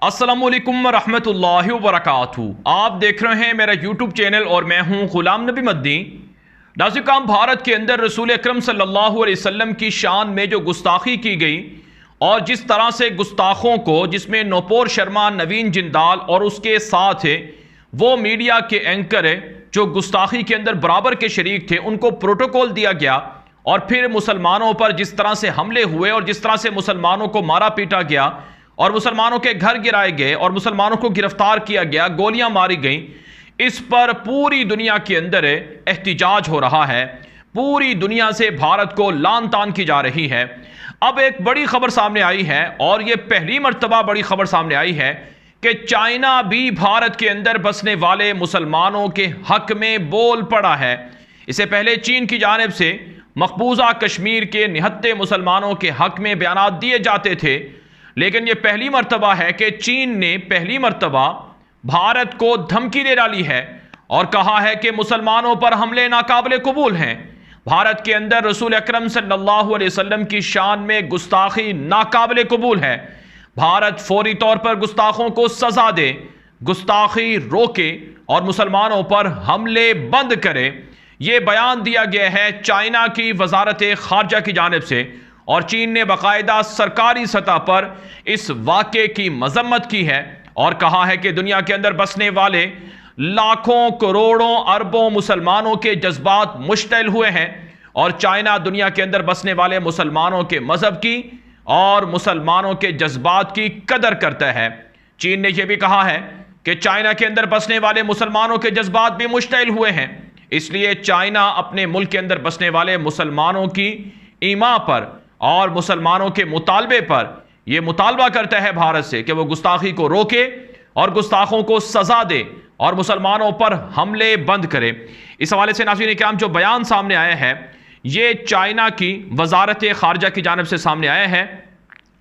अस्सलामुअलैकुम रहमतुल्लाहि व बरकातुहू। आप देख रहे हैं मेरा यूट्यूब चैनल और मैं हूं गुलाम नबी मदनी। नाज़िकाम, भारत के अंदर रसूल अकरम सल्लल्लाहु अलैहि वसल्लम की शान में जो गुस्ताखी की गई और जिस तरह से गुस्ताखों को, जिसमें नूपुर शर्मा, नवीन जिंदाल और उसके साथ वो मीडिया के एंकर जो गुस्ताखी के अंदर बराबर के शरीक थे, उनको प्रोटोकॉल दिया गया और फिर मुसलमानों पर जिस तरह से हमले हुए और जिस तरह से मुसलमानों को मारा पीटा गया और मुसलमानों के घर गिराए गए और मुसलमानों को गिरफ्तार किया गया, गोलियां मारी गईं, इस पर पूरी दुनिया के अंदर एहतिजाज हो रहा है। पूरी दुनिया से भारत को लान तान की जा रही है। अब एक बड़ी खबर सामने आई है और यह पहली मर्तबा बड़ी खबर सामने आई है कि चाइना भी भारत के अंदर बसने वाले मुसलमानों के हक में बोल पड़ा है। इससे पहले चीन की जानिब से मकबूजा कश्मीर के निहत्ते मुसलमानों के हक में बयानात दिए जाते थे, लेकिन यह पहली मर्तबा है कि चीन ने पहली मर्तबा भारत को धमकी दे डाली है और कहा है कि मुसलमानों पर हमले नाकाबिले कबूल हैं। भारत के अंदर रसूल अकरम सल्लल्लाहु अलैहि वसल्लम की शान में गुस्ताखी नाकाबिले कबूल है। भारत फौरी तौर पर गुस्ताखों को सजा दे, गुस्ताखी रोके और मुसलमानों पर हमले बंद करे। यह बयान दिया गया है चाइना की वजारत खारजा की जानिब से और चीन ने बाकायदा सरकारी सतह पर इस वाक़े की मजम्मत की है और कहा है कि दुनिया के अंदर बसने वाले लाखों करोड़ों अरबों मुसलमानों के जज्बात मुश्तइल हुए हैं और चाइना दुनिया के अंदर बसने वाले मुसलमानों के मजहब की और मुसलमानों के जज्बात की कदर करता है। चीन ने यह भी कहा है कि चाइना के अंदर बसने वाले मुसलमानों के जज्बात भी मुश्तइल हुए हैं, इसलिए चाइना अपने मुल्क के अंदर बसने वाले मुसलमानों की ईमा पर और मुसलमानों के मुतालबे पर यह मुतालबा करता है भारत से कि वह गुस्ताखी को रोके और गुस्ताखों को सजा दे और मुसलमानों पर हमले बंद करे। इस हवाले से नाज़रीन इकराम, जो बयान सामने आया है ये चाइना की वजारत खारजा की जानिब से सामने आया है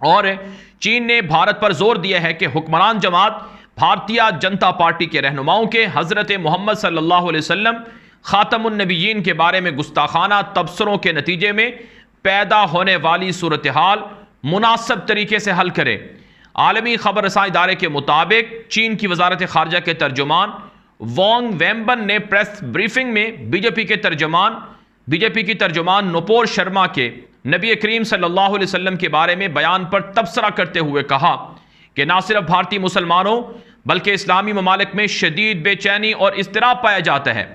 और चीन ने भारत पर जोर दिया है कि हुक्मरान जमात भारतीय जनता पार्टी के रहनुमाओं के हजरत मोहम्मद सल्लल्लाहु अलैहि वसल्लम खातमुन नबिय्यीन के बारे में गुस्ताखाना तबसरों के नतीजे में पैदा होने वाली सूरत हाल मुनासिब तरीके से हल करे। आलमी खबर रसाई इदारे के मुताबिक चीन की वजारत खारजा के तर्जुमान वांग वेम्बन ने प्रेस ब्रीफिंग में बीजेपी की तर्जुमान नूपुर शर्मा के नबी करीम सल्लल्लाहु अलैहि वसल्लम के बारे में बयान पर तबसरा करते हुए कहा कि न सिर्फ भारतीय मुसलमानों बल्कि इस्लामी ममालिक में शदीद बेचैनी और इज़्तिराब पाया जाता है।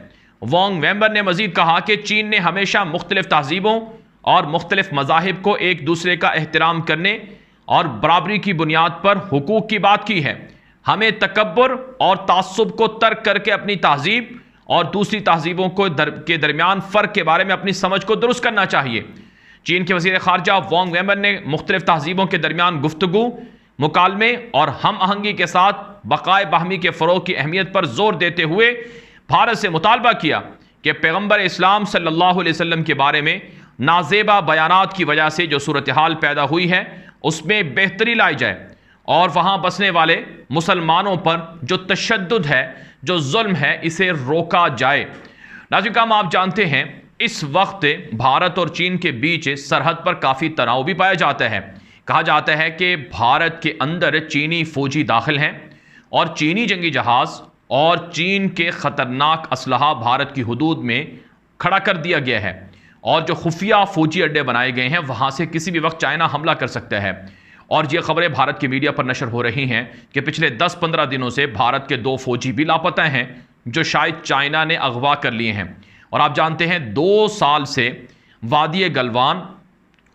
वांग वेम्बन ने मजीद कहा कि चीन ने हमेशा मुख्तलिफ तहजीबों और मुख्तलिफ मज़ाहिब को एक दूसरे का एहतराम करने और बराबरी की बुनियाद पर हुकूक की बात की है। हमें तकब्बुर और तासुब को तर्क करके अपनी तहजीब और दूसरी तहजीबों के दरमियान फ़र्क के बारे में अपनी समझ को दुरुस्त करना चाहिए। चीन के वज़ीर ख़ारजा वांग वेम्बन ने मुख्तलिफ तहजीबों के दरमियान गुफ्तगू, मुकालमे और हम आहंगी के साथ बक़ाए बाहमी के फ़रोग़ की अहमियत पर जोर देते हुए भारत से मुतालबा किया कि पैगम्बर इस्लाम सल्लल्लाहु अलैहि वसल्लम के बारे में नाजेबा बयानात की वजह से जो सूरत हाल पैदा हुई है उसमें बेहतरी लाई जाए और वहाँ बसने वाले मुसलमानों पर जो तशद्दुद है, जो जुल्म है, इसे रोका जाए। नाज़रीन, आप जानते हैं इस वक्त भारत और चीन के बीच सरहद पर काफ़ी तनाव भी पाया जाता है। कहा जाता है कि भारत के अंदर चीनी फौजी दाखिल हैं और चीनी जंगी जहाज़ और चीन के ख़तरनाक असलहा भारत की हदूद में खड़ा कर दिया गया है और जो खुफिया फौजी अड्डे बनाए गए हैं वहाँ से किसी भी वक्त चाइना हमला कर सकता है। और ये खबरें भारत की मीडिया पर नशर हो रही हैं कि पिछले 10-15 दिनों से भारत के 2 फौजी भी लापता हैं जो शायद चाइना ने अगवा कर लिए हैं। और आप जानते हैं 2 साल से वादी गलवान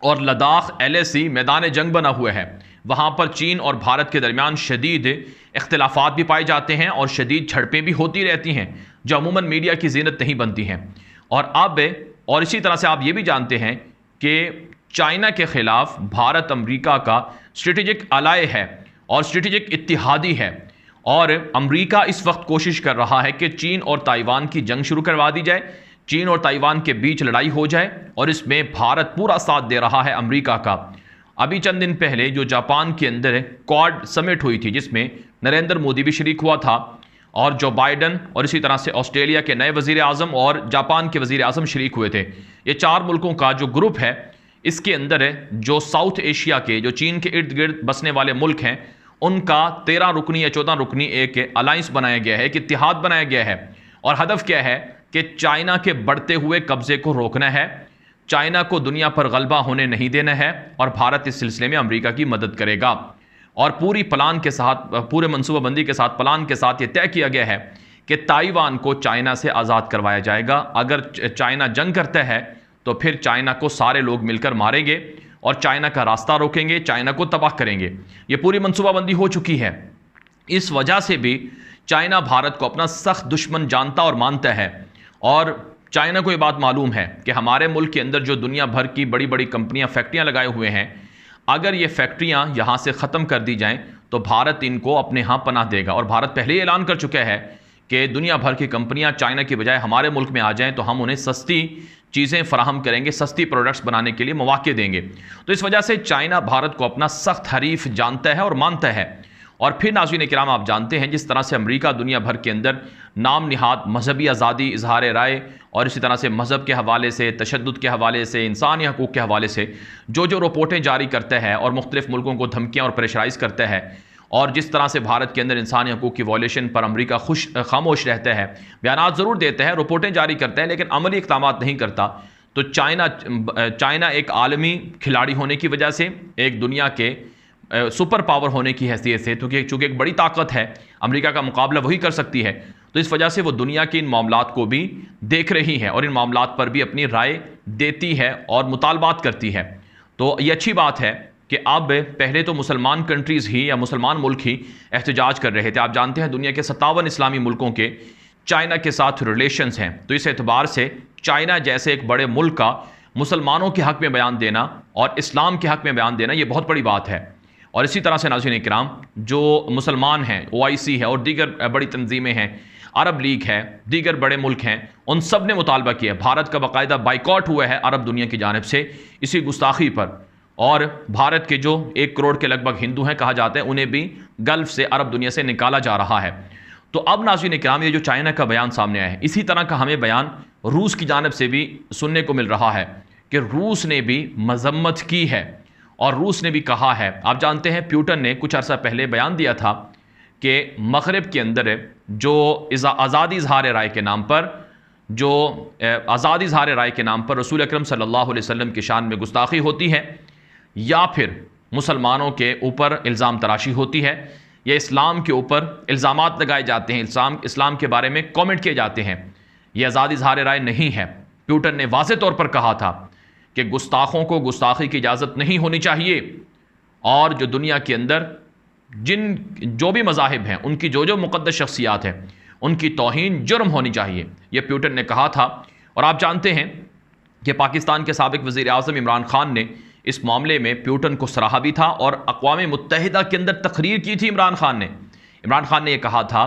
और लद्दाख LAC मैदान जंग बना हुआ है। वहाँ पर चीन और भारत के दरमियान शदीद इख्तिलाफात भी पाए जाते हैं और शदीद झड़पें भी होती रहती हैं जो अमूमन मीडिया की ज़ीनत नहीं बनती हैं। और इसी तरह से आप ये भी जानते हैं कि चाइना के ख़िलाफ़ भारत अमेरिका का स्ट्रेटेजिक अलाय है और स्ट्रेटेजिक इत्तिहादी है और अमेरिका इस वक्त कोशिश कर रहा है कि चीन और ताइवान की जंग शुरू करवा दी जाए, चीन और ताइवान के बीच लड़ाई हो जाए और इसमें भारत पूरा साथ दे रहा है अमेरिका का। अभी चंद दिन पहले जो जापान के अंदर क्वाड समिट हुई थी जिसमें नरेंद्र मोदी भी शरीक हुआ था और जो बाइडन और इसी तरह से ऑस्ट्रेलिया के नए वज़ीर आज़म और जापान के वज़ीर आज़म शरीक हुए थे। ये 4 मुल्कों का जो ग्रुप है इसके अंदर जो साउथ एशिया के, जो चीन के इर्द गिर्द बसने वाले मुल्क हैं उनका 13 रुकनी या 14 रुकनी एक अलायंस बनाया गया है, एक इत्तेहाद बनाया गया है। और हदफ क्या है कि चाइना के बढ़ते हुए कब्जे को रोकना है, चाइना को दुनिया पर गलबा होने नहीं देना है, और भारत इस सिलसिले में अमेरिका की मदद करेगा। और पूरी प्लान के साथ, पूरे मनसूबाबंदी के साथ, प्लान के साथ ये तय किया गया है कि ताइवान को चाइना से आज़ाद करवाया जाएगा। अगर चाइना जंग करता है तो फिर चाइना को सारे लोग मिलकर मारेंगे और चाइना का रास्ता रोकेंगे, चाइना को तबाह करेंगे। ये पूरी मनसूबाबंदी हो चुकी है। इस वजह से भी चाइना भारत को अपना सख्त दुश्मन जानता और मानता है। और चाइना को ये बात मालूम है कि हमारे मुल्क के अंदर जो दुनिया भर की बड़ी बड़ी कंपनियां फैक्ट्रियां लगाए हुए हैं, अगर ये फैक्ट्रियां यहां से ख़त्म कर दी जाएं तो भारत इनको अपने यहाँ पनाह देगा। और भारत पहले ही ऐलान कर चुका है कि दुनिया भर की कंपनियां चाइना की बजाय हमारे मुल्क में आ जाएं तो हम उन्हें सस्ती चीज़ें फराहम करेंगे, सस्ती प्रोडक्ट्स बनाने के लिए मौके देंगे। तो इस वजह से चाइना भारत को अपना सख्त हरीफ जानता है और मानता है। और फिर नाज़रीन किराम, आप जानते हैं जिस तरह से अमेरिका दुनिया भर के अंदर नाम निहाद मजहबी आज़ादी, इजहार राय और इसी तरह से मज़हब के हवाले से, तशद्दुद के हवाले से, इंसानी हकूक़ के हवाले से जो रिपोर्टें जारी करता है और मुख्तलिफ मुल्कों को धमकियाँ और प्रेशराइज़ करता है, और जिस तरह से भारत के अंदर इंसानी हकूक़ की वॉयलेशन पर अमेरिका खामोश रहता है, बयानात ज़रूर देता है, रिपोर्टें जारी करता है, लेकिन अमली इक़दाम नहीं करता। तो चाइना एक आलमी खिलाड़ी होने की वजह से, एक दुनिया के सुपर पावर होने की हैसियत से, क्योंकि चूँकि एक बड़ी ताकत है, अमेरिका का मुकाबला वही कर सकती है, तो इस वजह से वो दुनिया के इन मामलात को भी देख रही है और इन मामलात पर भी अपनी राय देती है और मुतालबात करती है। तो ये अच्छी बात है कि अब पहले तो मुसलमान कंट्रीज़ ही या मुसलमान मुल्क ही एहतजाज कर रहे थे। आप जानते हैं दुनिया के 57 इस्लामी मुल्कों के चाइना के साथ रिलेशंस हैं, तो इस एतबार से चाइना जैसे एक बड़े मुल्क का मुसलमानों के हक़ में बयान देना और इस्लाम के हक़ में बयान देना ये बहुत बड़ी बात है। और इसी तरह से नाज़रीन इकराम, जो मुसलमान हैं, OIC है और दीगर बड़ी तंजीमें हैं, अरब लीग है, दीगर बड़े मुल्क हैं, उन सब ने मुतालबा किया। भारत का बाकायदा बाइकॉट हुआ है अरब दुनिया की जानिब से इसी गुस्ताखी पर। और भारत के जो 1 करोड़ के लगभग हिंदू हैं कहा जाता है, उन्हें भी गल्फ से, अरब दुनिया से निकाला जा रहा है। तो अब नाज़रीन इकराम, ये जो चाइना का बयान सामने आया है, इसी तरह का हमें बयान रूस की जानिब से भी सुनने को मिल रहा है कि रूस ने भी मजम्मत की है और रूस ने भी कहा है। आप जानते हैं प्यूटन ने कुछ अर्सा पहले बयान दिया था कि मगरिब के अंदर जो आज़ादी इजहार राय के नाम पर, जो आज़ादी इजहार राय के नाम पर रसूल अकरम सल्लल्लाहु अलैहि वसल्लम की शान में गुस्ताखी होती है, या फिर मुसलमानों के ऊपर इल्ज़ाम तराशी होती है, या इस्लाम के ऊपर इल्ज़ामात लगाए जाते हैं, इस्लाम के बारे में कमेंट किए जाते हैं, यह आज़ादी इजहार राय नहीं है। प्यूटन ने वाज़ेह तौर पर कहा था कि गुस्ताखों को गुस्ताखी की इजाज़त नहीं होनी चाहिए, और जो दुनिया के अंदर जो भी मज़ाहिब हैं, उनकी जो मुक़द्दस शख्सियात हैं, उनकी तौहीन जुर्म होनी चाहिए, यह प्यूटन ने कहा था। और आप जानते हैं कि पाकिस्तान के साबिक़ वज़ीर आज़म इमरान खान ने इस मामले में प्यूटन को सराहा भी था और अक़वाम मुत्तहिदा के अंदर तकरीर की थी। इमरान खान ने यह कहा था,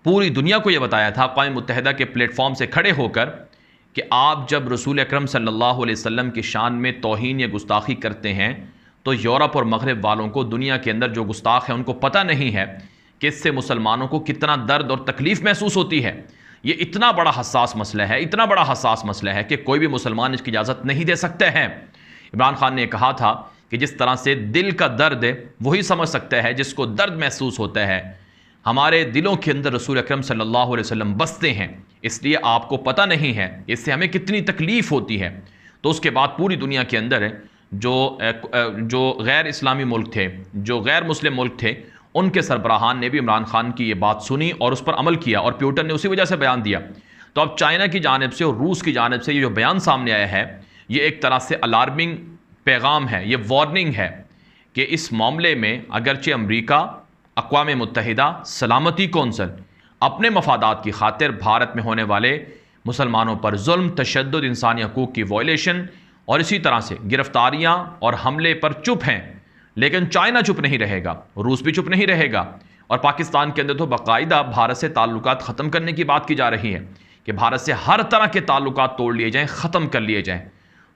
पूरी दुनिया को यह बताया था अक़वाम मुत्तहिदा के प्लेटफॉर्म से खड़े होकर कि आप जब रसूल अकरम सल्लल्लाहु अलैहि वसल्लम की शान में तौहीन या गुस्ताखी करते हैं तो यूरोप और मगरिब वालों को, दुनिया के अंदर जो गुस्ताख है, उनको पता नहीं है कि इससे मुसलमानों को कितना दर्द और तकलीफ़ महसूस होती है। ये इतना बड़ा हसास मसला है, इतना बड़ा हसास मसला है कि कोई भी मुसलमान इसकी इजाज़त नहीं दे सकते हैं। इमरान खान ने कहा था कि जिस तरह से दिल का दर्द वही समझ सकता है जिसको दर्द महसूस होता है, हमारे दिलों के अंदर रसूल अकरम सल्लल्लाहु अलैहि वसल्लम बसते हैं, इसलिए आपको पता नहीं है इससे हमें कितनी तकलीफ़ होती है। तो उसके बाद पूरी दुनिया के अंदर जो गैर इस्लामी मुल्क थे, जो गैर मुस्लिम मुल्क थे, उनके सरबराहान ने भी इमरान खान की ये बात सुनी और उस पर अमल किया, और प्यूटन ने उसी वजह से बयान दिया। तो अब चाइना की जानिब से और रूस की जानिब से ये जो बयान सामने आया है, ये एक तरह से अलार्मिंग पैगाम है, ये वार्निंग है कि इस मामले में अगरचे अमरीका, अक़वाम मुत्तहिदा सलामती कौंसल अपने मफादात की खातिर भारत में होने वाले मुसलमानों पर जुल्म, तशद्दुद, इंसानी हकूक़ की वॉयलेशन और इसी तरह से गिरफ्तारियाँ और हमले पर चुप हैं, लेकिन चाइना चुप नहीं रहेगा, रूस भी चुप नहीं रहेगा। और पाकिस्तान के अंदर तो बाकायदा भारत से ताल्लुकात ख़त्म करने की बात की जा रही है कि भारत से हर तरह के ताल्लुकात तोड़ लिए जाएँ, ख़त्म कर लिए जाएँ।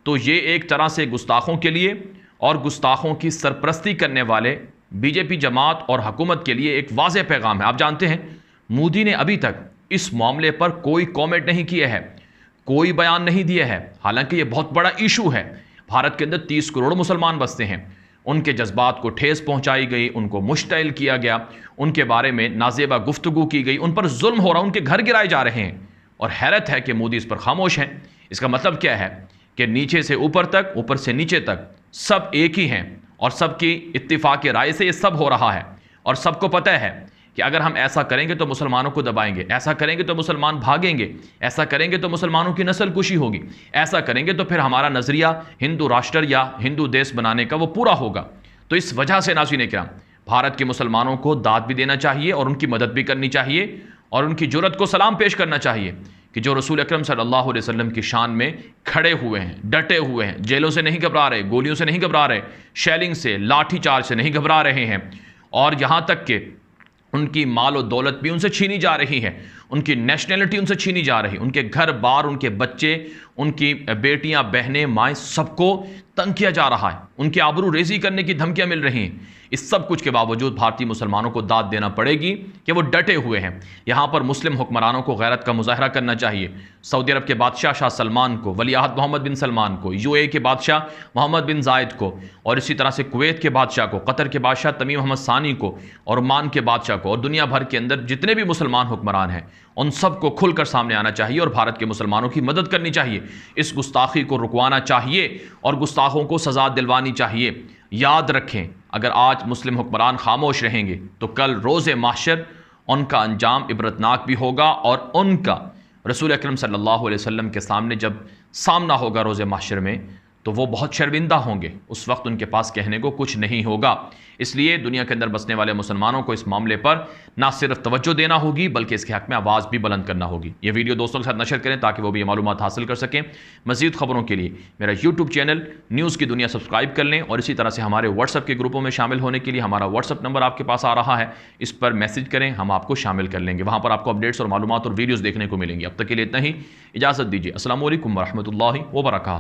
तो ये एक तरह से गुस्ताखों के लिए और गुस्ताखों की सरपरस्ती करने वाले बीजेपी जमात और हुकूमत के लिए एक वाज़ेह पैगाम है। आप जानते हैं मोदी ने अभी तक इस मामले पर कोई कमेंट नहीं किया है, कोई बयान नहीं दिया है, हालांकि ये बहुत बड़ा इशू है। भारत के अंदर 30 करोड़ मुसलमान बसते हैं, उनके जज्बात को ठेस पहुंचाई गई, उनको मुश्तइल किया गया, उनके बारे में नाजेबा गुफ्तगू की गई, उन पर जुल्म हो रहा, उनके घर गिराए जा रहे हैं। और हैरत है कि मोदी इस पर खामोश हैं। इसका मतलब क्या है कि नीचे से ऊपर तक, ऊपर से नीचे तक सब एक ही हैं और सबकी इत्तिफाक राय से ये सब हो रहा है। और सबको पता है कि अगर हम ऐसा करेंगे तो मुसलमानों को दबाएंगे, ऐसा करेंगे तो मुसलमान भागेंगे, ऐसा करेंगे तो मुसलमानों की नस्ल कुशी होगी, ऐसा करेंगे तो फिर हमारा नज़रिया हिंदू राष्ट्र या हिंदू देश बनाने का वो पूरा होगा। तो इस वजह से नाज़रीन किराम, भारत के मुसलमानों को दाद भी देना चाहिए और उनकी मदद भी करनी चाहिए और उनकी जुर्रत को सलाम पेश करना चाहिए कि जो रसूल अकरम सल्लल्लाहु अलैहि वसल्लम की शान में खड़े हुए हैं, डटे हुए हैं, जेलों से नहीं घबरा रहे, गोलियों से नहीं घबरा रहे, शेलिंग से, लाठी चार्ज से नहीं घबरा रहे हैं, और यहाँ तक कि उनकी माल और दौलत भी उनसे छीनी जा रही है, उनकी नेशनलिटी उनसे छीनी जा रही, उनके घर बार, उनके बच्चे, उनकी बेटियां, बहनें, माएँ, सबको तंग किया जा रहा है, उनकी आबरू रेजी करने की धमकियां मिल रही हैं। इस सब कुछ के बावजूद भारतीय मुसलमानों को दाद देना पड़ेगी कि वो डटे हुए हैं। यहाँ पर मुस्लिम हुक्मरानों को गैरत का मुजाहरा करना चाहिए। सऊदी अरब के बादशाह शाह सलमान को, वलीअहद मोहम्मद बिन सलमान को, यूएई के बादशाह मोहम्मद बिन जायद को, और इसी तरह से कुवैत के बादशाह को, कतर के बादशाह तमीम मोहम्मद सानी को, और ओमान के बादशाह को, और दुनिया भर के अंदर जितने भी मुसलमान हुक्मरान हैं उन सबको खुलकर सामने आना चाहिए और भारत के मुसलमानों की मदद करनी चाहिए। इस गुस्ताखी को रुकवाना चाहिए और गुस्ताखों को सज़ा दिलवानी चाहिए। याद रखें, अगर आज मुस्लिम हुक्मरान खामोश रहेंगे तो कल रोज़े माशर उनका अंजाम इबरतनाक भी होगा और उनका रसूल अकरम सल्लल्लाहु अलैहि वसल्लम के सामने जब सामना होगा रोज़े माशर में तो वो बहुत शर्मिंदा होंगे। उस वक्त उनके पास कहने को कुछ नहीं होगा। इसलिए दुनिया के अंदर बसने वाले मुसलमानों को इस मामले पर ना सिर्फ तवज्जो देना होगी बल्कि इसके हक़ में आवाज़ भी बुलंद करना होगी। ये वीडियो दोस्तों के साथ नशर करें ताकि वो भी ये मालूमात हासिल कर सकें। मज़ीद ख़बरों के लिए मेरा यूट्यूब चैनल न्यूज़ की दुनिया सब्सक्राइब कर लें और इसी तरह से हमारे व्हाट्सअप के ग्रुपों में शामिल होने के लिए हमारा व्हाट्सअप नंबर आपके पास आ रहा है, इस पर मैसेज करें, हम आपको शामिल कर लेंगे। वहाँ पर आपको अपडेट्स और मालूमात और वीडियोज़ देखने को मिलेंगी। अब तक के लिए इतना ही, इजाज़त दीजिए। अस्सलामु अलैकुम व रहमतुल्लाहि व बरकातुहू।